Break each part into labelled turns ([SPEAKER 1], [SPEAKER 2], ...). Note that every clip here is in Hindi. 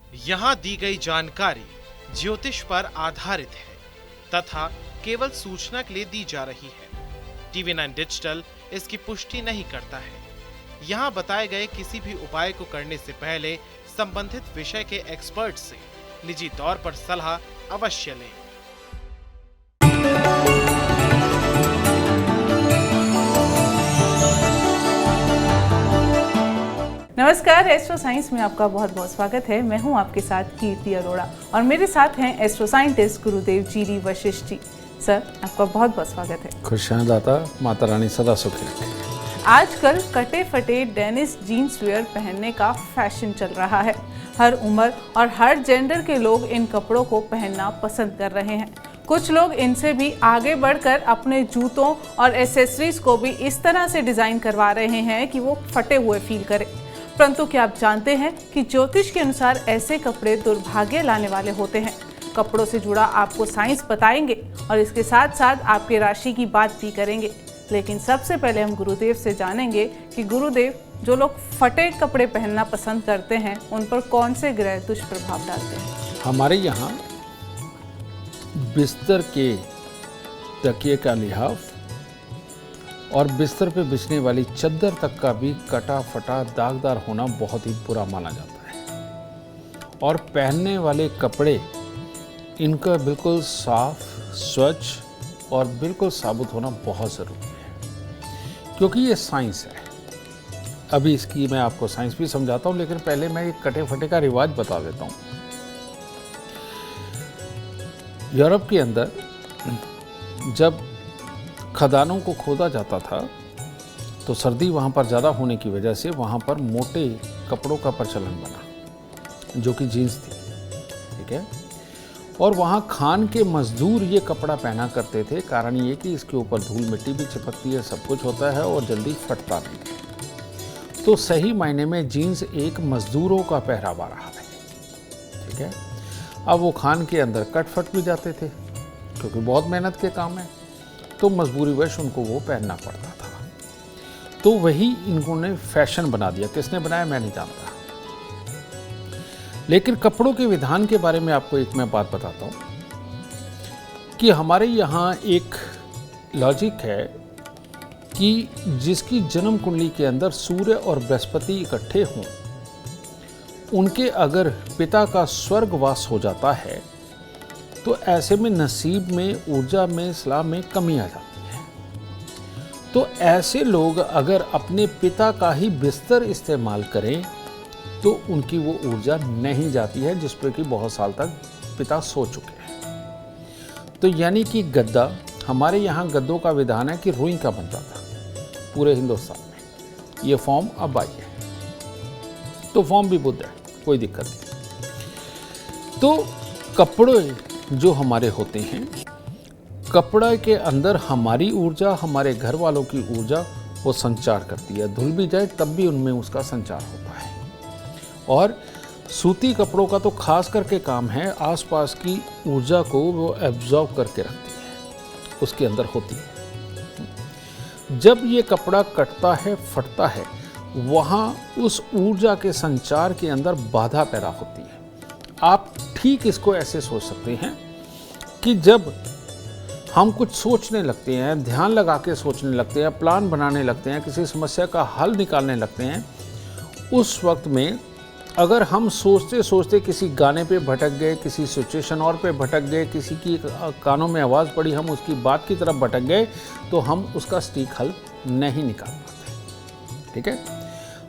[SPEAKER 1] यहाँ दी गई जानकारी ज्योतिष पर आधारित है तथा केवल सूचना के लिए दी जा रही है। TV9 डिजिटल इसकी पुष्टि नहीं करता है। यहाँ बताए गए किसी भी उपाय को करने से पहले संबंधित विषय के एक्सपर्ट से निजी तौर पर सलाह अवश्य लें।
[SPEAKER 2] नमस्कार, एस्ट्रो साइंस में आपका बहुत बहुत स्वागत है। मैं हूं आपके साथ कीर्ति अरोड़ा और मेरे साथ हैं एस्ट्रो साइंटिस्ट गुरुदेव जीरी वशिष्ठ जी। सर, आपका बहुत बहुत स्वागत है।
[SPEAKER 3] खुश हैं दाता, माता रानी सदा सुखी रखे।
[SPEAKER 2] आजकल कटे फटे डेनिस जीन्स वेयर पहनने का फैशन चल रहा है। हर उम्र और हर जेंडर के लोग इन कपड़ों को पहनना पसंद कर रहे हैं। कुछ लोग इनसे भी आगे बढ़कर अपने जूतों और एसेसरीज को भी इस तरह से डिजाइन करवा रहे हैं कि वो फटे हुए फील करें। परंतु क्या आप जानते हैं कि ज्योतिष के अनुसार ऐसे कपड़े दुर्भाग्य लाने वाले होते हैं। कपड़ों से जुड़ा आपको साइंस बताएंगे और इसके साथ साथ आपके राशि की बात भी करेंगे। लेकिन सबसे पहले हम गुरुदेव से जानेंगे कि गुरुदेव, जो लोग फटे कपड़े पहनना पसंद करते हैं उन पर कौन से ग्रह दुष्प्रभाव डालते हैं।
[SPEAKER 3] हमारे यहाँ बिस्तर के तकिए का लिहाफ और बिस्तर पे बिछने वाली चद्दर तक का भी कटा फटा दागदार होना बहुत ही बुरा माना जाता है। और पहनने वाले कपड़े इनका बिल्कुल साफ, स्वच्छ और बिल्कुल साबुत होना बहुत ज़रूरी है, क्योंकि ये साइंस है। अभी इसकी मैं आपको साइंस भी समझाता हूँ, लेकिन पहले मैं एक कटे फटे का रिवाज बता देता हूँ। यूरोप के अंदर जब खदानों को खोदा जाता था तो सर्दी वहाँ पर ज़्यादा होने की वजह से वहाँ पर मोटे कपड़ों का प्रचलन बना, जो कि जीन्स थी, ठीक है। और वहाँ खान के मजदूर ये कपड़ा पहना करते थे। कारण ये कि इसके ऊपर धूल मिट्टी भी चिपकती है, सब कुछ होता है और जल्दी फटता नहीं। तो सही मायने में जीन्स एक मजदूरों का पहरावा रहा है, ठीक है। अब वो खान के अंदर कट फट भी जाते थे, क्योंकि बहुत मेहनत के काम है, तो मजबूरीवश उनको वो पहनना पड़ता था। तो वही इन्होंने फैशन बना दिया। किसने बनाया मैं नहीं जानता, लेकिन कपड़ों के विधान के बारे में आपको एक मैं बात बताता हूँ कि हमारे यहाँ एक लॉजिक है कि जिसकी जन्म कुंडली के अंदर सूर्य और बृहस्पति इकट्ठे हों, उनके अगर पिता का स्वर्गवास हो जाता है तो ऐसे में नसीब में, ऊर्जा में, सलाह में कमी आ जाती है। तो ऐसे लोग अगर अपने पिता का ही बिस्तर इस्तेमाल करें तो उनकी वो ऊर्जा नहीं जाती है, जिस पर कि बहुत साल तक पिता सो चुके हैं। तो यानी कि गद्दा, हमारे यहाँ गद्दों का विधान है कि रुई का बनता था पूरे हिंदुस्तान में। ये फॉर्म अब आई है, तो फॉर्म भी बुद्ध है, कोई दिक्कत नहीं। तो कपड़े जो हमारे होते हैं, कपड़ा के अंदर हमारी ऊर्जा, हमारे घर वालों की ऊर्जा वो संचार करती है। धुल भी जाए तब भी उनमें उसका संचार होता है। और सूती कपड़ों का तो खास करके काम है, आसपास की ऊर्जा को वो एब्जॉर्ब करके रखती है, उसके अंदर होती है। जब ये कपड़ा कटता है, फटता है, वहाँ उस ऊर्जा के संचार के अंदर बाधा पैदा होती है। आप ठीक इसको ऐसे सोच सकते हैं कि जब हम कुछ सोचने लगते हैं, ध्यान लगा के सोचने लगते हैं, प्लान बनाने लगते हैं, किसी समस्या का हल निकालने लगते हैं, उस वक्त में अगर हम सोचते सोचते किसी गाने पे भटक गए, किसी सिचुएशन और पे भटक गए, किसी की कानों में आवाज़ पड़ी, हम उसकी बात की तरफ भटक गए, तो हम उसका सटीक हल नहीं निकाल पाते, ठीक है।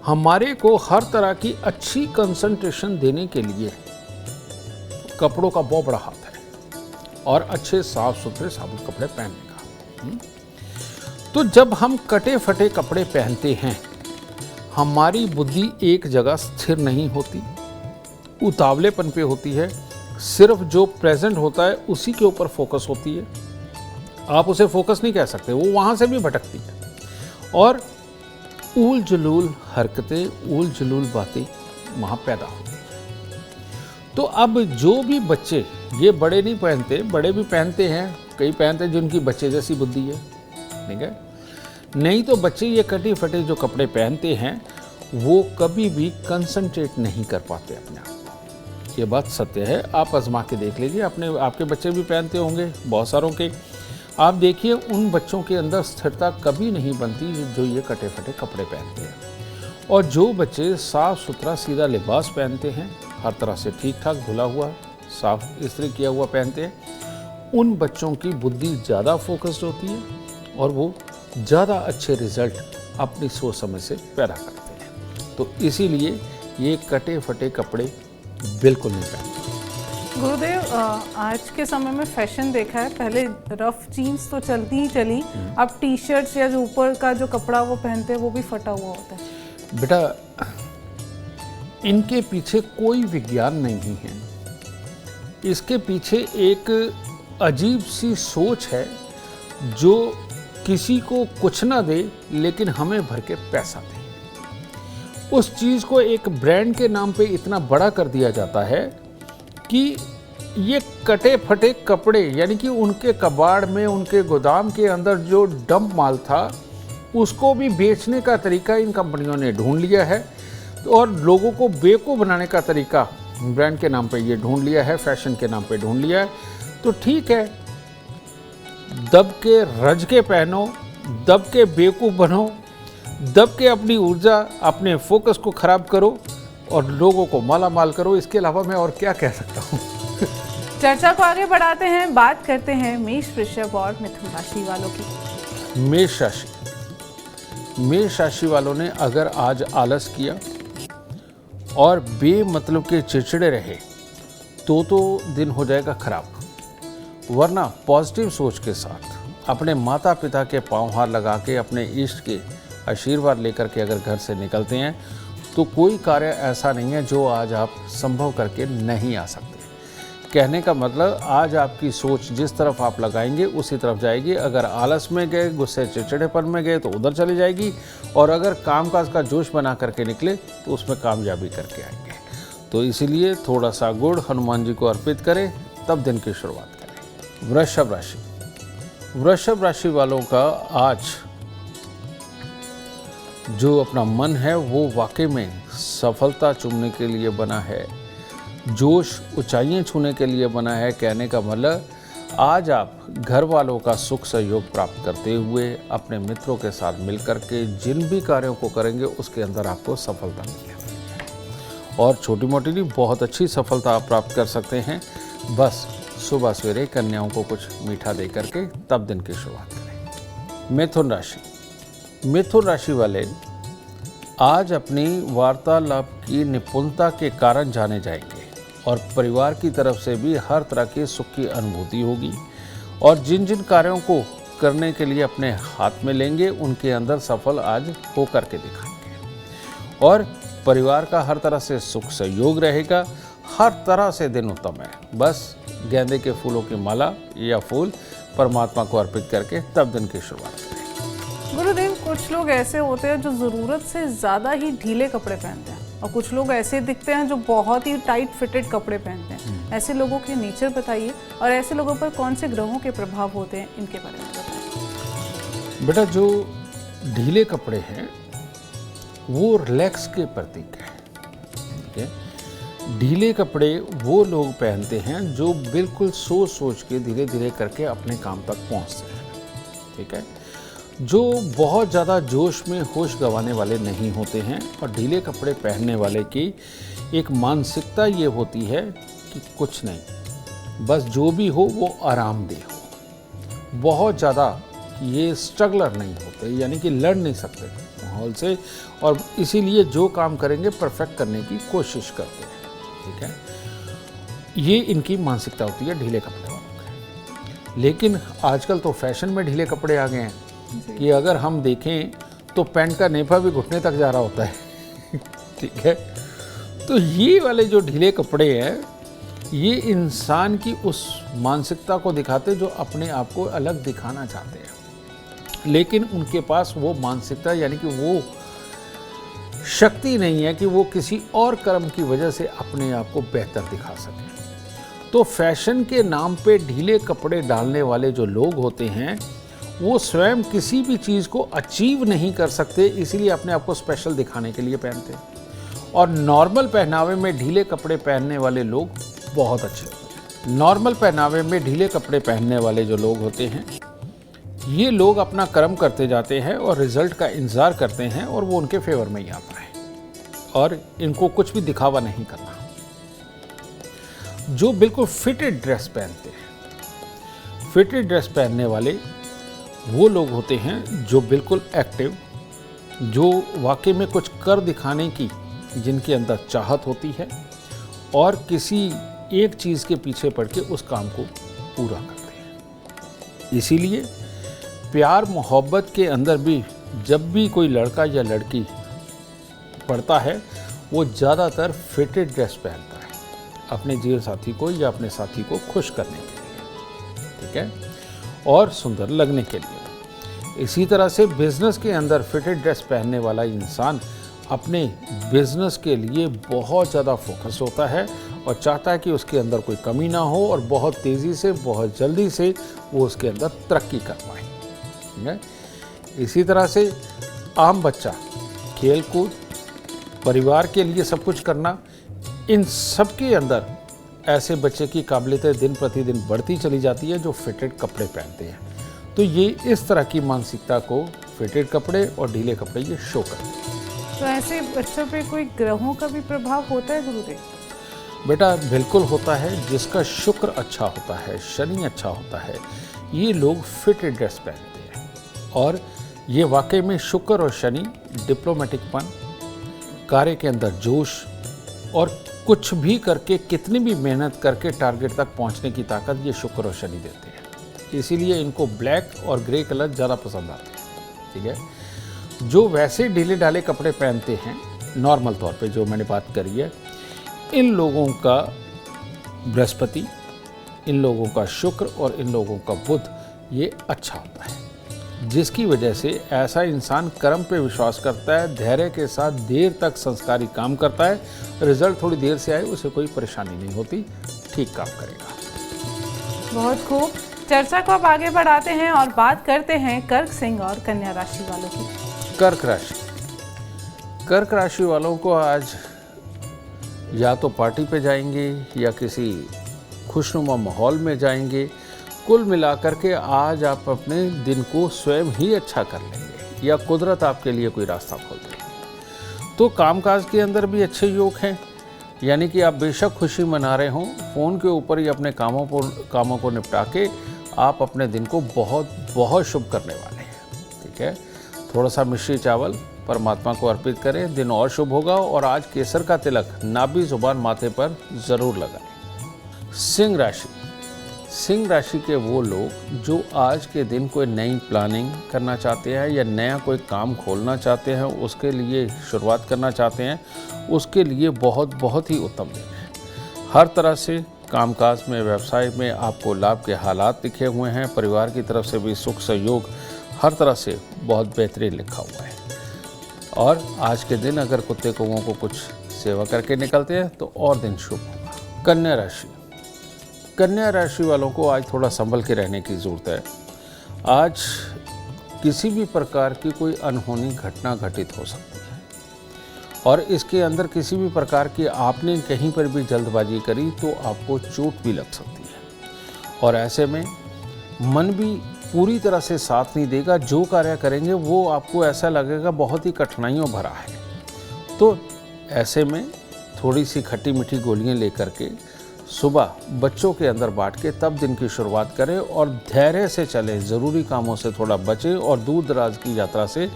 [SPEAKER 3] हमारे को हर तरह की अच्छी कंसंट्रेशन देने के लिए कपड़ों का बहुत बड़ा हाथ है, और अच्छे साफ सुथरे साबुत कपड़े पहनने का। तो जब हम कटे फटे कपड़े पहनते हैं, हमारी बुद्धि एक जगह स्थिर नहीं होती, उतावलेपन पे होती है। सिर्फ जो प्रेजेंट होता है उसी के ऊपर फोकस होती है। आप उसे फोकस नहीं कह सकते, वो वहाँ से भी भटकती है। और ऊल जुलूल हरकतें, ऊल जुलूल बातें वहाँ पैदा होती हैं। तो अब जो भी बच्चे, ये बड़े नहीं पहनते, बड़े भी पहनते हैं, कई पहनते हैं जिनकी बच्चे जैसी बुद्धि है, ठीक है। नहीं तो बच्चे ये कटी फटे जो कपड़े पहनते हैं वो कभी भी कंसंट्रेट नहीं कर पाते अपने आप को। ये बात सत्य है। आप आजमा के देख लीजिए, आपके बच्चे भी पहनते होंगे, बहुत सारों के। आप देखिए उन बच्चों के अंदर स्थिरता कभी नहीं बनती जो ये कटे फटे कपड़े पहनते हैं। और जो बच्चे साफ़ सुथरा सीधा लिबास पहनते हैं, हर तरह से ठीक ठाक धुला हुआ साफ इस्त्री किया हुआ पहनते हैं, उन बच्चों की बुद्धि ज़्यादा फोकस्ड होती है और वो ज़्यादा अच्छे रिजल्ट अपनी सोच समझ से पैदा करते हैं। तो इसीलिए ये कटे फटे कपड़े बिल्कुल नहीं पहनते।
[SPEAKER 2] गुरुदेव, आज के समय में फैशन देखा है, पहले रफ जीन्स तो चलती ही चली, अब टी शर्ट्स या जो ऊपर का जो कपड़ा वो पहनते हैं वो भी फटा हुआ होता है।
[SPEAKER 3] बेटा, इनके पीछे कोई विज्ञान नहीं है, इसके पीछे एक अजीब सी सोच है जो किसी को कुछ ना दे लेकिन हमें भर के पैसा दे। उस चीज़ को एक ब्रांड के नाम पे इतना बड़ा कर दिया जाता है कि ये कटे फटे कपड़े, यानी कि उनके कबाड़ में, उनके गोदाम के अंदर जो डंप माल था उसको भी बेचने का तरीका इन कंपनियों ने ढूंढ लिया है। और लोगों को बेवकूफ़ बनाने का तरीका ब्रांड के नाम पे ये ढूंढ लिया है, फैशन के नाम पे ढूंढ लिया है। तो ठीक है, दब के रज के पहनो, दब के बेवकूफ़ बनो, दब के अपनी ऊर्जा, अपने फोकस को ख़राब करो और लोगों को माला माल करो। इसके अलावा मैं और क्या कह सकता हूँ।
[SPEAKER 2] चर्चा को आगे बढ़ाते हैं, बात करते हैं मेष, वृषभ और मिथुन राशि वालों की।
[SPEAKER 3] मेष राशि वालों ने अगर आज आलस किया और बेमतलब के चिड़चिड़े रहे तो दिन हो जाएगा खराब। वरना पॉजिटिव सोच के साथ अपने माता पिता के पांव हार लगा के, अपने इष्ट के आशीर्वाद लेकर के अगर घर से निकलते हैं तो कोई कार्य ऐसा नहीं है जो आज आप संभव करके नहीं आ सकते। कहने का मतलब, आज आपकी सोच जिस तरफ आप लगाएंगे उसी तरफ जाएगी। अगर आलस में गए, गुस्से चिड़चिड़ेपन में गए तो उधर चली जाएगी, और अगर कामकाज का जोश बना करके निकले तो उसमें कामयाबी करके आएंगे। तो इसीलिए थोड़ा सा गुड़ हनुमान जी को अर्पित करें, तब दिन की शुरुआत करें। वृषभ राशि वालों का आज जो अपना मन है वो वाकई में सफलता चूमने के लिए बना है, जोश ऊंचाइयां छूने के लिए बना है। कहने का मतलब, आज आप घर वालों का सुख सहयोग प्राप्त करते हुए अपने मित्रों के साथ मिलकर के जिन भी कार्यों को करेंगे उसके अंदर आपको सफलता मिलेगी, और छोटी मोटी नहीं, बहुत अच्छी सफलता आप प्राप्त कर सकते हैं। बस सुबह सवेरे कन्याओं को कुछ मीठा दे करके तब दिन की शुरुआत करें। मिथुन राशि वाले आज अपनी वार्तालाप की निपुणता के कारण जाने जाएंगे और परिवार की तरफ से भी हर तरह के सुख की अनुभूति होगी, और जिन जिन कार्यों को करने के लिए अपने हाथ में लेंगे उनके अंदर सफल आज हो करके दिखाएंगे, और परिवार का हर तरह से सुख सहयोग रहेगा। हर तरह से दिन उत्तम है। बस गेंदे के फूलों की माला या फूल परमात्मा को अर्पित करके तब दिन की शुरुआत करें।
[SPEAKER 2] गुरुदेव, कुछ लोग ऐसे होते हैं जो ज़रूरत से ज़्यादा ही ढीले कपड़े पहनते हैं, और कुछ लोग ऐसे दिखते हैं जो बहुत ही टाइट फिटेड कपड़े पहनते हैं। ऐसे लोगों के नेचर बताइए, और ऐसे लोगों पर कौन से ग्रहों के प्रभाव होते हैं, इनके बारे में बताइए।
[SPEAKER 3] बेटा, जो ढीले कपड़े हैं वो रिलैक्स के प्रतीक है। ठीक है, ढीले कपड़े वो लोग पहनते हैं जो बिल्कुल सोच सोच के धीरे धीरे करके अपने काम तक पहुंचते हैं। ठीक है, जो बहुत ज़्यादा जोश में होश गंवाने वाले नहीं होते हैं। और ढीले कपड़े पहनने वाले की एक मानसिकता ये होती है कि कुछ नहीं, बस जो भी हो वो आरामदेह हो। बहुत ज़्यादा ये स्ट्रगलर नहीं होते, यानी कि लड़ नहीं सकते माहौल से, और इसीलिए जो काम करेंगे परफेक्ट करने की कोशिश करते हैं। ठीक है, ये इनकी मानसिकता होती है ढीले कपड़े वालों की। लेकिन आजकल तो फैशन में ढीले कपड़े आ गए हैं कि अगर हम देखें तो पैंट का नेफा भी घुटने तक जा रहा होता है। ठीक है, तो ये वाले जो ढीले कपड़े हैं ये इंसान की उस मानसिकता को दिखाते जो अपने आप को अलग दिखाना चाहते हैं, लेकिन उनके पास वो मानसिकता, यानी कि वो शक्ति नहीं है कि वो किसी और कर्म की वजह से अपने आप को बेहतर दिखा सकें। तो फैशन के नाम पे ढीले कपड़े डालने वाले जो लोग होते हैं वो स्वयं किसी भी चीज़ को अचीव नहीं कर सकते, इसीलिए अपने आप को स्पेशल दिखाने के लिए पहनते हैं। और नॉर्मल पहनावे में ढीले कपड़े पहनने वाले लोग बहुत अच्छे होते हैं। नॉर्मल पहनावे में ढीले कपड़े पहनने वाले जो लोग होते हैं, ये लोग अपना कर्म करते जाते हैं और रिजल्ट का इंतज़ार करते हैं और वो उनके फेवर में ही आता है और इनको कुछ भी दिखावा नहीं करना। जो बिल्कुल फिटेड ड्रेस पहनते हैं, फिटेड ड्रेस पहनने वाले वो लोग होते हैं जो बिल्कुल एक्टिव, जो वाकई में कुछ कर दिखाने की जिनके अंदर चाहत होती है और किसी एक चीज़ के पीछे पड़ के उस काम को पूरा करते हैं। इसीलिए प्यार मोहब्बत के अंदर भी जब भी कोई लड़का या लड़की पड़ता है, वो ज़्यादातर फिटेड ड्रेस पहनता है अपने जीवन साथी को या अपने साथी को खुश करने के लिए, ठीक है, और सुंदर लगने के लिए। इसी तरह से बिजनेस के अंदर फिटेड ड्रेस पहनने वाला इंसान अपने बिजनेस के लिए बहुत ज़्यादा फोकस होता है और चाहता है कि उसके अंदर कोई कमी ना हो और बहुत तेज़ी से, बहुत जल्दी से वो उसके अंदर तरक्की कर पाए, ठीक है। इसी तरह से आम बच्चा खेल कूद, परिवार के लिए सब कुछ करना, इन सब के अंदर ऐसे बच्चे की काबिलियतें दिन प्रतिदिन बढ़ती चली जाती है जो फिटेड कपड़े पहनते हैं। तो ये इस तरह की मानसिकता को फिटेड कपड़े और ढीले कपड़े ये शो करते हैं।
[SPEAKER 2] तो ऐसे बच्चों पे कोई ग्रहों का भी प्रभाव होता है गुरुदेव?
[SPEAKER 3] बेटा बिल्कुल होता है। जिसका शुक्र अच्छा होता है, शनि अच्छा होता है, ये लोग फिटेड ड्रेस पहनते हैं और ये वाकई में शुक्र और शनि डिप्लोमेटिकपन, कार्य के अंदर जोश और कुछ भी करके, कितनी भी मेहनत करके टारगेट तक पहुंचने की ताकत ये शुक्र और शनि देते हैं। इसीलिए इनको ब्लैक और ग्रे कलर ज़्यादा पसंद आते हैं, ठीक है। जो वैसे ढीले ढाले कपड़े पहनते हैं नॉर्मल तौर पे, जो मैंने बात करी है, इन लोगों का बृहस्पति, इन लोगों का शुक्र और इन लोगों का बुध ये अच्छा होता है, जिसकी वजह से ऐसा इंसान कर्म पे विश्वास करता है, धैर्य के साथ देर तक संस्कारी काम करता है, रिजल्ट थोड़ी देर से आए उसे कोई परेशानी नहीं होती, ठीक काम करेगा।
[SPEAKER 2] बहुत खूब। चर्चा को अब आगे बढ़ाते हैं और बात करते हैं कर्क, सिंह और कन्या राशि वालों की।
[SPEAKER 3] कर्क राशि, कर्क राशि वालों को आज या तो पार्टी पे जाएंगे या किसी खुशनुमा माहौल में जाएंगे। कुल मिलाकर के आज आप अपने दिन को स्वयं ही अच्छा कर लेंगे या कुदरत आपके लिए कोई रास्ता खोल देगी। तो कामकाज के अंदर भी अच्छे योग हैं, यानी कि आप बेशक खुशी मना रहे हों, फ़ोन के ऊपर ही अपने कामों को निपटा के आप अपने दिन को बहुत बहुत शुभ करने वाले हैं, ठीक है। थोड़ा सा मिश्री चावल परमात्मा को अर्पित करें, दिन और शुभ होगा। और आज केसर का तिलक नाभि जुबान माथे पर ज़रूर लगाएं। सिंह राशि, सिंह राशि के वो लोग जो आज के दिन कोई नई प्लानिंग करना चाहते हैं या नया कोई काम खोलना चाहते हैं, उसके लिए शुरुआत करना चाहते हैं, उसके लिए बहुत बहुत ही उत्तम दिन है। हर तरह से कामकाज में, व्यवसाय में आपको लाभ के हालात दिखे हुए हैं। परिवार की तरफ से भी सुख सहयोग हर तरह से बहुत बेहतरीन लिखा हुआ है। और आज के दिन अगर कुत्ते कौओं को कुछ सेवा करके निकलते हैं तो और दिन शुभ होगा। कन्या राशि, कन्या राशि वालों को आज थोड़ा संभल के रहने की ज़रूरत है। आज किसी भी प्रकार की कोई अनहोनी घटना घटित हो सकती है और इसके अंदर किसी भी प्रकार की आपने कहीं पर भी जल्दबाजी करी तो आपको चोट भी लग सकती है। और ऐसे में मन भी पूरी तरह से साथ नहीं देगा। जो कार्य करेंगे वो आपको ऐसा लगेगा बहुत ही कठिनाइयों भरा है। तो ऐसे में थोड़ी सी खट्टी मीठी गोलियां लेकर के सुबह बच्चों के अंदर बांट के तब दिन की शुरुआत करें और धैर्य से चलें। ज़रूरी कामों से थोड़ा बचें और दूर दराज की यात्रा से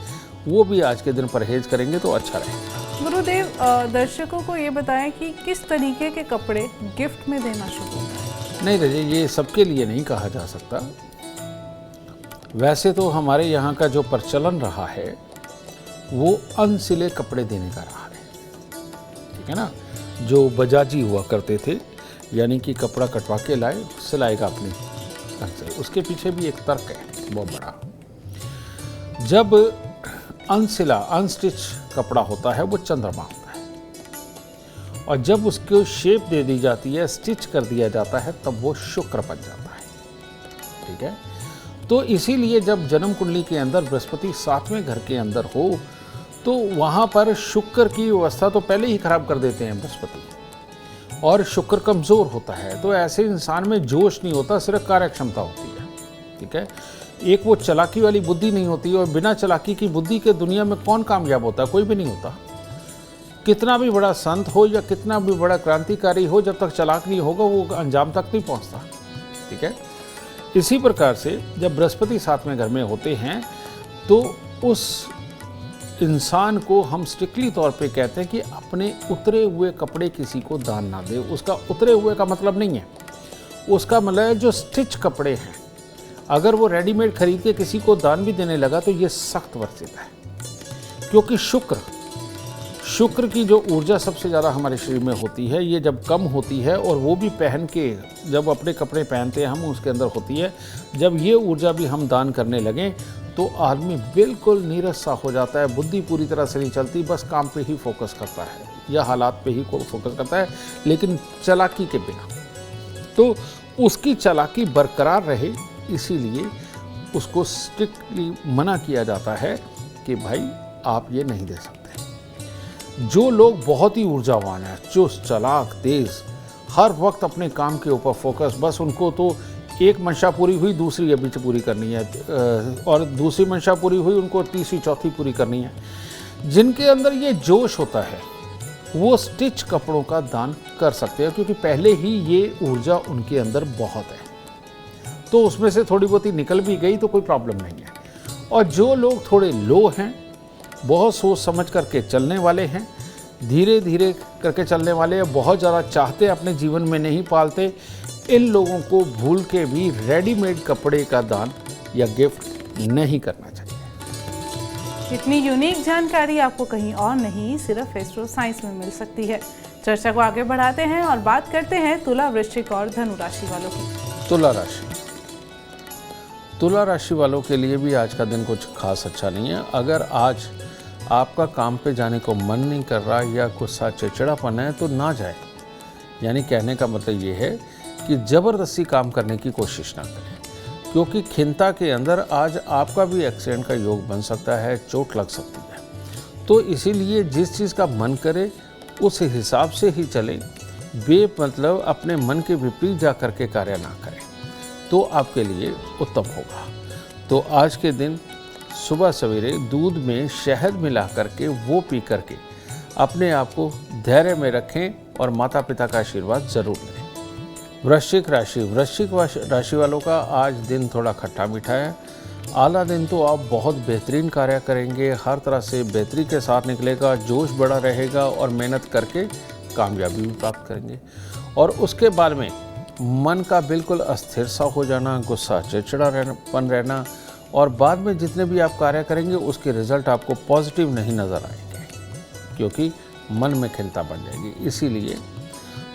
[SPEAKER 3] वो भी आज के दिन परहेज करेंगे तो अच्छा रहेगा।
[SPEAKER 2] गुरुदेव, दर्शकों को ये बताएं कि किस तरीके के कपड़े गिफ्ट में देना शुरू होता है?
[SPEAKER 3] नहीं रजे, ये सबके लिए नहीं कहा जा सकता। वैसे तो हमारे यहाँ का जो प्रचलन रहा है वो अनसिले कपड़े देने का रहा है, ठीक है ना। जो बजाजी हुआ करते थे, यानी कि कपड़ा कटवा के लाए, सिलाएगा अपनी ढंग से। उसके पीछे भी एक तर्क है बहुत बड़ा। जब अनसिला, अनस्टिच कपड़ा होता है वो चंद्रमा होता है और जब उसको शेप दे दी जाती है, स्टिच कर दिया जाता है, तब वो शुक्र बन जाता है, ठीक है। तो इसीलिए जब जन्म कुंडली के अंदर बृहस्पति 7वें घर के अंदर हो तो वहाँ पर शुक्र की व्यवस्था तो पहले ही खराब कर देते हैं बृहस्पति, और शुक्र कमज़ोर होता है, तो ऐसे इंसान में जोश नहीं होता, सिर्फ कार्य क्षमता होती है। ठीक है, एक वो चालाकी वाली बुद्धि नहीं होती, और बिना चालाकी की बुद्धि के दुनिया में कौन कामयाब होता है? कोई भी नहीं होता। कितना भी बड़ा संत हो या कितना भी बड़ा क्रांतिकारी हो, जब तक चालाक नहीं होगा वो अंजाम तक नहीं पहुंचता। ठीक है, इसी प्रकार से जब बृहस्पति साथ में घर में होते हैं तो उस इंसान को हम स्ट्रिक्टली तौर पे कहते हैं कि अपने उतरे हुए कपड़े किसी को दान ना दे। उसका उतरे हुए का मतलब नहीं है, उसका मतलब है जो स्टिच कपड़े हैं, अगर वो रेडीमेड खरीद के किसी को दान भी देने लगा तो ये सख्त वर्जित है, क्योंकि शुक्र की जो ऊर्जा सबसे ज़्यादा हमारे शरीर में होती है, ये जब कम होती है और वो भी पहन के जब अपने कपड़े पहनते हैं हम उसके अंदर होती है, जब ये ऊर्जा भी हम दान करने लगें तो आदमी बिल्कुल नीरस सा हो जाता है, बुद्धि पूरी तरह से नहीं चलती, बस काम पे ही फोकस करता है या हालात पे ही फोकस करता है, लेकिन चालाकी के बिना। तो उसकी चालाकी बरकरार रहे, इसीलिए उसको स्ट्रिक्टली मना किया जाता है कि भाई आप ये नहीं दे सकते। जो लोग बहुत ही ऊर्जावान हैं, चुस्त, चालाक, तेज, हर वक्त अपने काम के ऊपर फोकस, बस उनको तो एक मंशा पूरी हुई दूसरी अभी से पूरी करनी है, और दूसरी मंशा पूरी हुई उनको तीसरी चौथी पूरी करनी है, जिनके अंदर ये जोश होता है वो स्टिच कपड़ों का दान कर सकते हैं, क्योंकि पहले ही ये ऊर्जा उनके अंदर बहुत है, तो उसमें से थोड़ी बहुत ही निकल भी गई तो कोई प्रॉब्लम नहीं है। और जो लोग थोड़े लो हैं, बहुत सोच समझ करके चलने वाले हैं, धीरे धीरे करके चलने वाले हैं, बहुत ज़्यादा चाहते अपने जीवन में नहीं पालते, इन लोगों को भूल के भी रेडीमेड कपड़े का दान या गिफ्ट नहीं करना चाहिए।
[SPEAKER 2] इतनी यूनिक जानकारी आपको कहीं और नहीं, सिर्फ एस्ट्रो साइंस में मिल सकती है। चर्चा को आगे बढ़ाते हैं और बात करते हैं तुला, वृश्चिक और धनु राशि वालों की।
[SPEAKER 3] तुला राशि वालों के लिए भी आज का दिन कुछ खास अच्छा नहीं है। अगर आज आपका काम पे जाने को मन नहीं कर रहा या गुस्सा चिड़चिड़ापन है तो ना जाए, यानी कहने का मतलब ये है कि ज़बरदस्ती काम करने की कोशिश ना करें, क्योंकि खिंता के अंदर आज आपका भी एक्सीडेंट का योग बन सकता है, चोट लग सकती है। तो इसीलिए जिस चीज़ का मन करे उस हिसाब से ही चलें, मतलब अपने मन के विपरीत जा कर के कार्य ना करें, तो आपके लिए उत्तम होगा। तो आज के दिन सुबह सवेरे दूध में शहद मिला करके वो पी करके अपने आप को धैर्य में रखें और माता पिता का आशीर्वाद ज़रूर लें। वृश्चिक राशि वालों का आज दिन थोड़ा खट्टा मीठा है। आला दिन तो आप बहुत बेहतरीन कार्य करेंगे, हर तरह से बेहतरी के साथ निकलेगा, जोश बड़ा रहेगा और मेहनत करके कामयाबी भी प्राप्त करेंगे। और उसके बाद में मन का बिल्कुल अस्थिर सा हो जाना, गुस्सा चिड़चिड़ापन रहना, और बाद में जितने भी आप कार्य करेंगे उसके रिजल्ट आपको पॉजिटिव नहीं नज़र आएंगे, क्योंकि मन में खिंता बन जाएगी। इसीलिए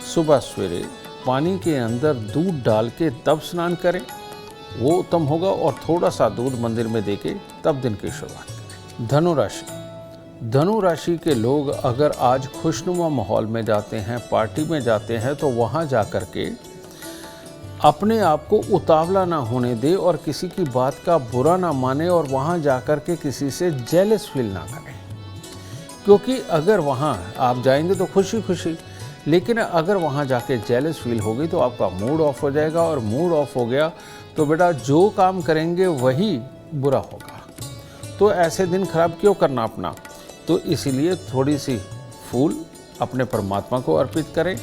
[SPEAKER 3] सुबह सवेरे पानी के अंदर दूध डाल के तब स्नान करें, वो उत्तम होगा, और थोड़ा सा दूध मंदिर में देके तब दिन की शुरुआत करें। धनु राशि के लोग अगर आज खुशनुमा माहौल में जाते हैं, पार्टी में जाते हैं, तो वहाँ जा कर के अपने आप को उतावला ना होने दे और किसी की बात का बुरा ना माने, और वहाँ जा कर के किसी से जेलस फील ना करें, क्योंकि अगर वहाँ आप जाएंगे तो खुशी खुशी, लेकिन अगर वहाँ जाके जेलस फील होगी तो आपका मूड ऑफ हो जाएगा, और मूड ऑफ हो गया तो बेटा जो काम करेंगे वही बुरा होगा। तो ऐसे दिन खराब क्यों करना अपना। तो इसीलिए थोड़ी सी फूल अपने परमात्मा को अर्पित करें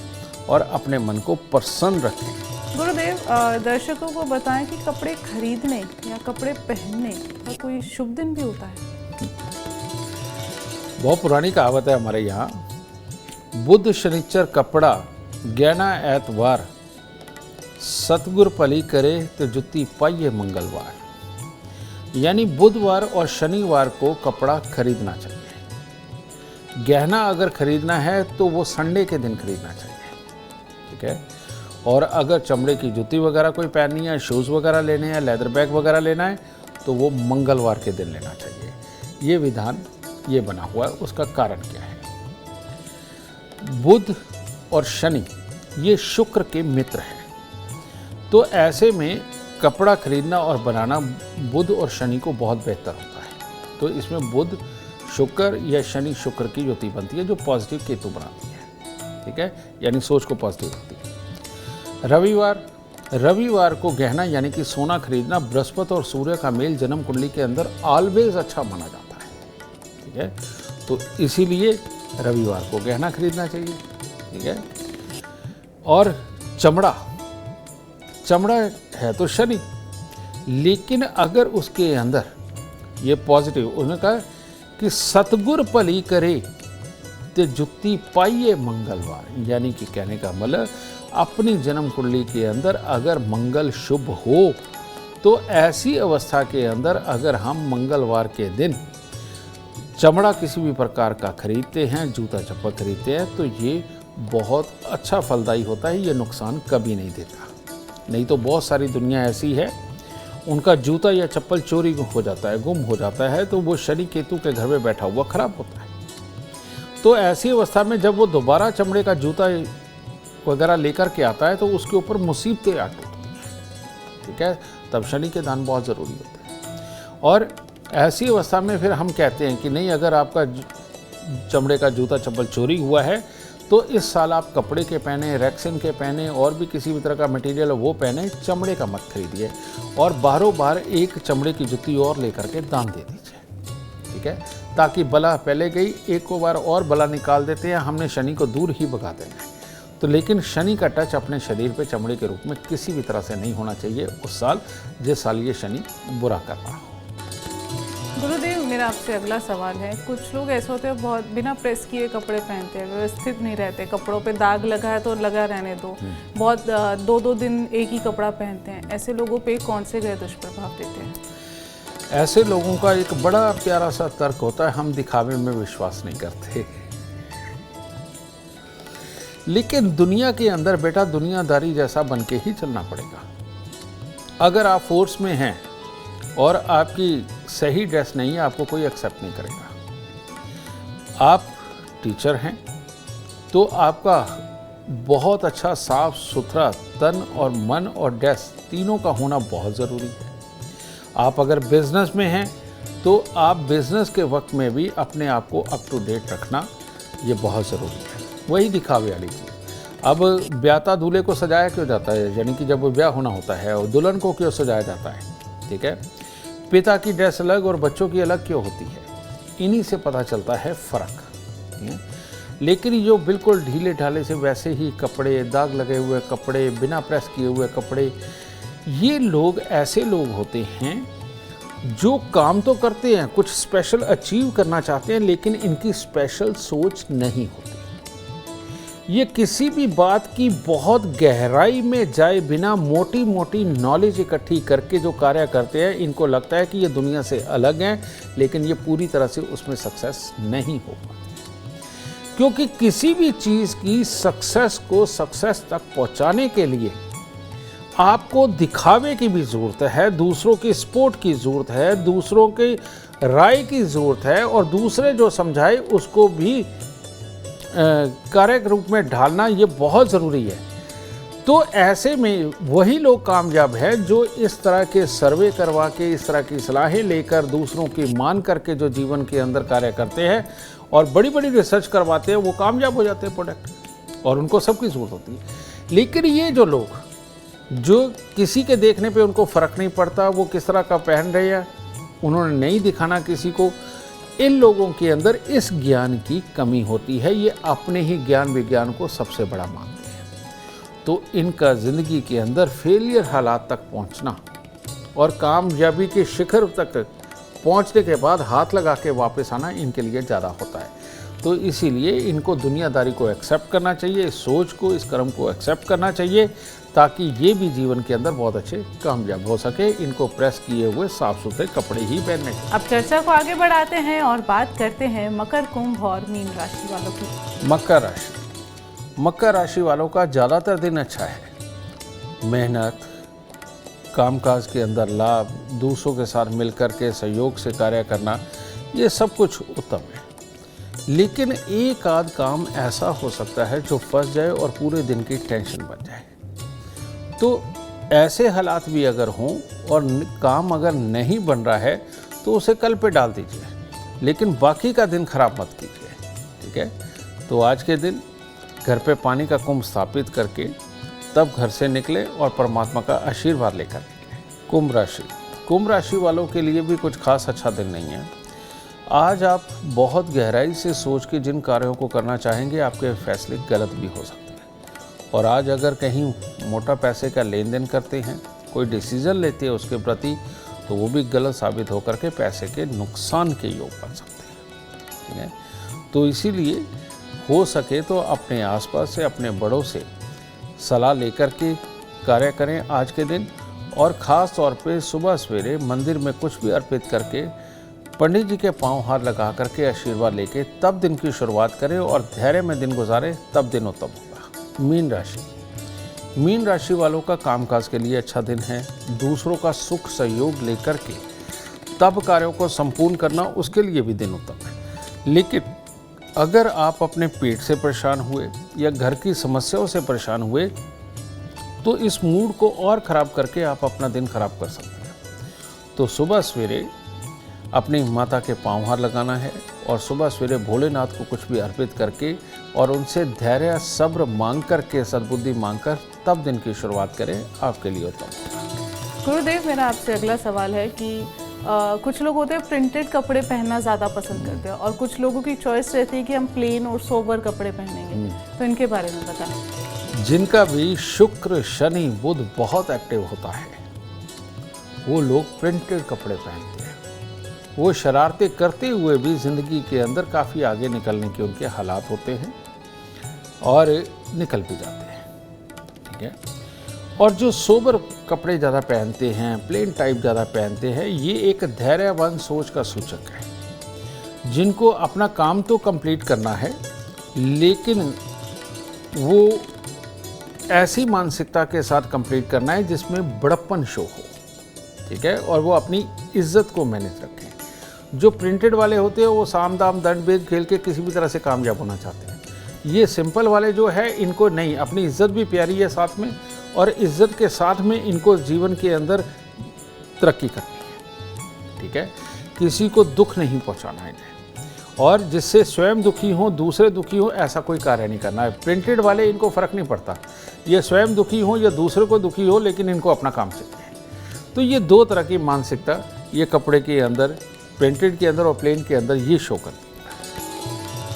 [SPEAKER 3] और अपने मन को प्रसन्न रखें।
[SPEAKER 2] गुरुदेव, दर्शकों को बताएं कि कपड़े खरीदने या कपड़े पहनने का कोई शुभ दिन भी होता है।
[SPEAKER 3] बहुत पुरानी कहावत है हमारे यहाँ, बुध शनिचर कपड़ा गहना ऐतवार, सतगुर पली करे तो जुत्ती पाइये मंगलवार। यानी बुधवार और शनिवार को कपड़ा खरीदना चाहिए। गहना अगर खरीदना है तो वो संडे के दिन खरीदना चाहिए। ठीक है, और अगर चमड़े की जूती वगैरह कोई पहननी है, शूज़ वगैरह लेने हैं, लेदर बैग वगैरह लेना है, तो वो मंगलवार के दिन लेना चाहिए। ये विधान ये बना हुआ है। उसका कारण क्या है? बुध और शनि ये शुक्र के मित्र हैं, तो ऐसे में कपड़ा खरीदना और बनाना बुध और शनि को बहुत बेहतर होता है। तो इसमें बुध शुक्र या शनि शुक्र की युति बनती है जो पॉजिटिव केतु बनाती है, ठीक है, यानी सोच को पॉजिटिव रखती है। रविवार को गहना यानी कि सोना खरीदना बृहस्पति और सूर्य का मेल जन्म कुंडली के अंदर ऑलवेज अच्छा माना जाता है, ठीक है, तो इसीलिए रविवार को गहना खरीदना चाहिए, ठीक है। और चमड़ा है तो शनि, लेकिन अगर उसके अंदर ये पॉजिटिव, उन्होंने कहा कि सतगुर भली करे ते जुत्ती पाइए मंगलवार, यानी कि कहने का मतलब अपनी जन्म कुंडली के अंदर अगर मंगल शुभ हो तो ऐसी अवस्था के अंदर अगर हम मंगलवार के दिन चमड़ा किसी भी प्रकार का खरीदते हैं, जूता चप्पल खरीदते हैं, तो ये बहुत अच्छा फलदायी होता है, ये नुकसान कभी नहीं देता। नहीं तो बहुत सारी दुनिया ऐसी है उनका जूता या चप्पल चोरी हो जाता है, गुम हो जाता है, तो वो शनि केतु के घर में बैठा हुआ खराब होता है। तो ऐसी अवस्था में जब वो दोबारा चमड़े का जूता वगैरह लेकर के आता है तो उसके ऊपर मुसीबतें आ टूटती हैं, ठीक है, तब शनि के दान बहुत ज़रूरी होते हैं। और ऐसी अवस्था में फिर हम कहते हैं कि नहीं, अगर आपका चमड़े का जूता चप्पल चोरी हुआ है तो इस साल आप कपड़े के पहने, रेक्सिन के पहने, और भी किसी भी तरह का मटेरियल वो पहने, चमड़े का मत खरीदिए, और बाहरों बाहर एक चमड़े की जूती और लेकर के दान दे दीजिए, ठीक है, ताकि बला पहले गई, एक को बार और बला निकाल देते हैं, हमने शनि को दूर ही भगा देना है। तो लेकिन शनि का टच अपने शरीर पे चमड़े के रूप में किसी भी तरह से नहीं होना चाहिए उस साल जिस साल ये शनि बुरा कर रहा हो।
[SPEAKER 2] गुरुदेव, मेरा आपसे अगला सवाल है, कुछ लोग ऐसे होते हैं बहुत बिना प्रेस किए कपड़े पहनते हैं, व्यवस्थित नहीं रहते, कपड़ों पे दाग लगा है तो लगा रहने दो, बहुत 2-2 दिन एक ही कपड़ा पहनते हैं, ऐसे लोगों पे कौन से ग्रह दुष्प्रभाव देते हैं?
[SPEAKER 3] ऐसे लोगों का एक बड़ा प्यारा सा तर्क होता है, हम दिखावे में विश्वास नहीं करते। लेकिन दुनिया के अंदर बेटा दुनियादारी जैसा बन के ही चलना पड़ेगा। अगर आप फोर्स में हैं और आपकी सही ड्रेस नहीं है, आपको कोई एक्सेप्ट नहीं करेगा। आप टीचर हैं तो आपका बहुत अच्छा साफ सुथरा तन और मन और ड्रेस तीनों का होना बहुत ज़रूरी है। आप अगर बिजनेस में हैं तो आप बिजनेस के वक्त में भी अपने आप को अप टू डेट रखना ये बहुत ज़रूरी है। वही दिखावे वाली चीज़। अब ब्याता दूल्हे को सजाया क्यों जाता है, यानी कि जब वो ब्याह होना होता है, और दुल्हन को क्यों सजाया जाता है, ठीक है, पिता की ड्रेस अलग और बच्चों की अलग क्यों होती है, इन्हीं से पता चलता है फ़र्क। लेकिन जो बिल्कुल ढीले ढाले से वैसे ही कपड़े, दाग लगे हुए कपड़े, बिना प्रेस किए हुए कपड़े, ये लोग ऐसे लोग होते हैं जो काम तो करते हैं, कुछ स्पेशल अचीव करना चाहते हैं, लेकिन इनकी स्पेशल सोच नहीं होती। ये किसी भी बात की बहुत गहराई में जाए बिना मोटी मोटी नॉलेज इकट्ठी करके जो कार्य करते हैं, इनको लगता है कि ये दुनिया से अलग हैं, लेकिन ये पूरी तरह से उसमें सक्सेस नहीं हो पाती। क्योंकि किसी भी चीज़ की सक्सेस को सक्सेस तक पहुंचाने के लिए आपको दिखावे की भी ज़रूरत है, दूसरों की सपोर्ट की ज़रूरत है, दूसरों की राय की ज़रूरत है, और दूसरे जो समझाए उसको भी कार्य के रूप में ढालना ये बहुत ज़रूरी है। तो ऐसे में वही लोग कामयाब हैं जो इस तरह के सर्वे करवा के, इस तरह की सलाहें लेकर, दूसरों की मान करके जो जीवन के अंदर कार्य करते हैं और बड़ी बड़ी रिसर्च करवाते हैं, वो कामयाब हो जाते हैं प्रोडक्ट, और उनको सबकी ज़रूरत होती है। लेकिन ये जो लोग जो किसी के देखने पे उनको फ़र्क नहीं पड़ता वो किस तरह का पहन रहे हैं, उन्होंने नहीं दिखाना किसी को, इन लोगों के अंदर इस ज्ञान की कमी होती है। ये अपने ही ज्ञान विज्ञान को सबसे बड़ा मानते हैं। तो इनका ज़िंदगी के अंदर फेलियर हालात तक पहुंचना और कामयाबी के शिखर तक पहुंचने के बाद हाथ लगा के वापस आना इनके लिए ज़्यादा होता है। तो इसीलिए इनको दुनियादारी को एक्सेप्ट करना चाहिए, इस सोच को, इस कर्म को एक्सेप्ट करना चाहिए, ताकि ये भी जीवन के अंदर बहुत अच्छे कामयाब हो सके। इनको प्रेस किए हुए साफ सुथरे कपड़े ही पहनने चाहिए।
[SPEAKER 2] अब चर्चा को आगे बढ़ाते हैं और बात करते हैं मकर, कुंभ और मीन राशि वालों की।
[SPEAKER 3] मकर राशि वालों का ज़्यादातर दिन अच्छा है। मेहनत, कामकाज के अंदर लाभ, दूसरों के साथ मिलकर के सहयोग से कार्य करना, ये सब कुछ उत्तम है। लेकिन एक आध काम ऐसा हो सकता है जो फंस जाए और पूरे दिन की टेंशन बन जाए। तो ऐसे हालात भी अगर हों और काम अगर नहीं बन रहा है तो उसे कल पे डाल दीजिए। लेकिन बाकी का दिन खराब मत कीजिए, ठीक है। तो आज के दिन घर पे पानी का कुंभ स्थापित करके तब घर से निकले और परमात्मा का आशीर्वाद लेकर निकले। कुंभ राशि वालों के लिए भी कुछ खास अच्छा दिन नहीं है। आज आप बहुत गहराई से सोच के जिन कार्यों को करना चाहेंगे आपके फैसले गलत भी हो सकते हैं। और आज अगर कहीं मोटा पैसे का लेन देन करते हैं, कोई डिसीजन लेते हैं उसके प्रति, तो वो भी गलत साबित होकर के पैसे के नुकसान के योग बन सकते हैं, ठीक है। तो इसीलिए हो सके तो अपने आसपास से, अपने बड़ों से सलाह लेकर के कार्य करें आज के दिन। और ख़ास तौर पे सुबह सवेरे मंदिर में कुछ भी अर्पित करके पंडित जी के पांव हाथ लगा करके आशीर्वाद लेके तब दिन की शुरुआत करें और धैर्य में दिन गुजारें, तब दिन उत्तम होगा। मीन राशि वालों का कामकाज के लिए अच्छा दिन है। दूसरों का सुख सहयोग लेकर के तब कार्यों को संपूर्ण करना, उसके लिए भी दिन उत्तम है। लेकिन अगर आप अपने पेट से परेशान हुए या घर की समस्याओं से परेशान हुए तो इस मूड को और ख़राब करके आप अपना दिन खराब कर सकते हैं। तो सुबह सवेरे अपनी माता के पांव हाथ लगाना है और सुबह सवेरे भोलेनाथ को कुछ भी अर्पित करके और उनसे धैर्य सब्र मांग करके, सद्बुद्धि मांग कर तब दिन की शुरुआत करें, आपके लिए उत्तम।
[SPEAKER 2] गुरुदेव, मेरा आपसे अगला सवाल है कि कुछ लोग होते हैं प्रिंटेड कपड़े पहनना ज़्यादा पसंद करते हैं और कुछ लोगों की चॉइस रहती है कि हम प्लेन और सोबर कपड़े पहनेंगे, तो इनके बारे में बताएं।
[SPEAKER 3] जिनका भी शुक्र शनि बुध बहुत एक्टिव होता है वो लोग प्रिंटेड कपड़े पहनते हैं। वो शरारतें करते हुए भी ज़िंदगी के अंदर काफ़ी आगे निकलने के उनके हालात होते हैं और निकल भी जाते हैं, ठीक है। और जो सोबर कपड़े ज़्यादा पहनते हैं, प्लेन टाइप ज़्यादा पहनते हैं, ये एक धैर्यवान सोच का सूचक है। जिनको अपना काम तो कंप्लीट करना है, लेकिन वो ऐसी मानसिकता के साथ कंप्लीट करना है जिसमें बड़प्पन शो हो, ठीक है, और वो अपनी इज्जत को मैनेज रखें। जो प्रिंटेड वाले होते हैं वो साम दाम दंड भेद खेल के किसी भी तरह से कामयाब होना चाहते हैं। ये सिंपल वाले जो है इनको नहीं, अपनी इज्जत भी प्यारी है साथ में, और इज्जत के साथ में इनको जीवन के अंदर तरक्की करनी है, ठीक है। किसी को दुख नहीं पहुंचाना है इन्हें, और जिससे स्वयं दुखी हो दूसरे दुखी हो ऐसा कोई कार्य नहीं करना है। प्रिंटेड वाले इनको फ़र्क नहीं पड़ता, ये स्वयं दुखी हो या दूसरे को दुखी हो, लेकिन इनको अपना काम चाहिए। तो ये दो तरह की मानसिकता ये कपड़े के अंदर, प्रिंटेड के अंदर और प्लेन के अंदर ये शो करती है।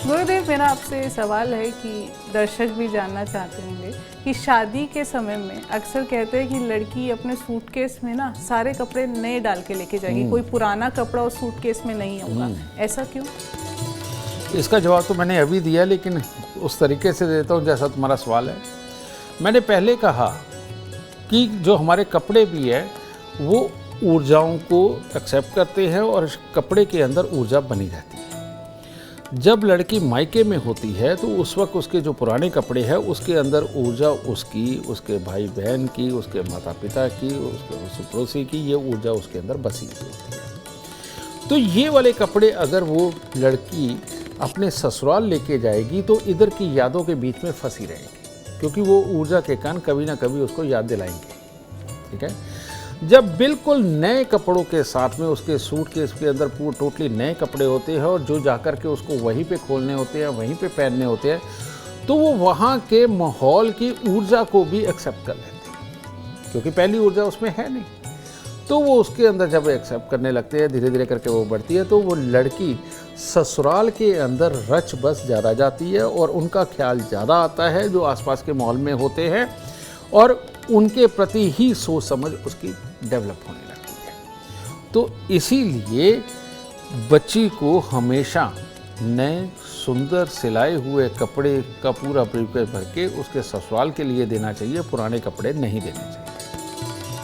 [SPEAKER 2] गुरुदेव, मेरा आपसे सवाल है कि दर्शक भी जानना चाहते होंगे कि शादी के समय में अक्सर कहते हैं कि लड़की अपने सूटकेस में ना सारे कपड़े नए डाल के लेके जाएगी, कोई पुराना कपड़ा उस सूटकेस में नहीं होगा, ऐसा क्यों?
[SPEAKER 3] इसका जवाब तो मैंने अभी दिया, लेकिन उस तरीके से देता हूँ जैसा तुम्हारा सवाल है। मैंने पहले कहा कि जो हमारे कपड़े भी है वो ऊर्जाओं को एक्सेप्ट करते हैं और कपड़े के अंदर ऊर्जा बनी रहती है। जब लड़की मायके में होती है तो उस वक्त उसके जो पुराने कपड़े हैं उसके अंदर ऊर्जा उसकी, उसके भाई बहन की, उसके माता पिता की, उसके पड़ोसी की, ये ऊर्जा उसके अंदर बसी हुई होती है। तो ये वाले कपड़े अगर वो लड़की अपने ससुराल लेके जाएगी तो इधर की यादों के बीच में फंसी रहेगी, क्योंकि वो ऊर्जा के कण कभी ना कभी उसको याद दिलाएंगे, ठीक है। जब बिल्कुल नए कपड़ों के साथ में उसके सूटकेस के अंदर पूरे टोटली नए कपड़े होते हैं और जो जाकर के उसको वहीं पे खोलने होते हैं, वहीं पे पहनने होते हैं, तो वो वहाँ के माहौल की ऊर्जा को भी एक्सेप्ट कर लेते हैं, क्योंकि पहली ऊर्जा उसमें है नहीं। तो वो उसके अंदर जब एक्सेप्ट करने लगते हैं, धीरे धीरे करके वो बढ़ती है, तो वो लड़की ससुराल के अंदर रच बस ज़्यादा जाती है और उनका ख्याल ज़्यादा आता है जो आसपास के माहौल में होते हैं, और उनके प्रति ही सोच समझ उसकी डेवलप होने लगती है। तो इसीलिए बच्ची को हमेशा नए सुंदर सिलाए हुए कपड़े का पूरा ब्रीफकेस भर के उसके ससुराल के लिए देना चाहिए, पुराने कपड़े नहीं देने चाहिए।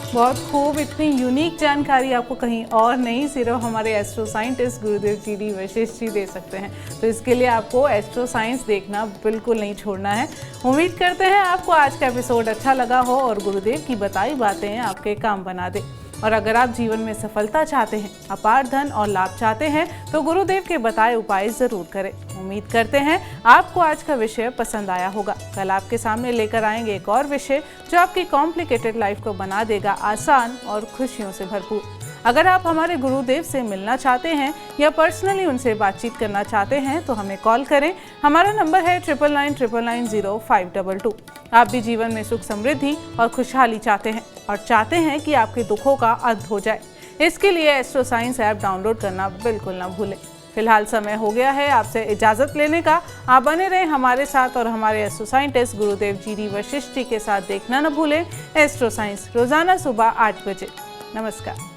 [SPEAKER 2] बहुत खूब, इतनी यूनिक जानकारी आपको कहीं और नहीं, सिर्फ हमारे एस्ट्रो साइंटिस्ट गुरुदेव जी वशिष्ठ जी दे सकते हैं। तो इसके लिए आपको एस्ट्रो साइंस देखना बिल्कुल नहीं छोड़ना है। उम्मीद करते हैं आपको आज का एपिसोड अच्छा लगा हो और गुरुदेव की बताई बातें आपके काम बना दे। और अगर आप जीवन में सफलता चाहते हैं, अपार धन और लाभ चाहते हैं, तो गुरुदेव के बताए उपाय जरूर करें। उम्मीद करते हैं आपको आज का विषय पसंद आया होगा। कल आपके सामने लेकर आएंगे एक और विषय जो आपकी कॉम्प्लिकेटेड लाइफ को बना देगा आसान और खुशियों से भरपूर। अगर आप हमारे गुरुदेव से मिलना चाहते हैं या पर्सनली उनसे बातचीत करना चाहते हैं तो हमें कॉल करें। हमारा नंबर है 9999900522। आप भी जीवन में सुख समृद्धि और खुशहाली चाहते हैं और चाहते हैं कि आपके दुखों का अंत हो जाए, इसके लिए एस्ट्रो साइंस ऐप डाउनलोड करना बिल्कुल ना भूलें। फिलहाल समय हो गया है आपसे इजाज़त लेने का। आप बने रहें हमारे साथ और हमारे एस्ट्रो साइंटिस्ट गुरुदेव जी वशिष्ठ जी के साथ देखना न भूलें एस्ट्रो साइंस रोजाना सुबह 8 बजे। नमस्कार।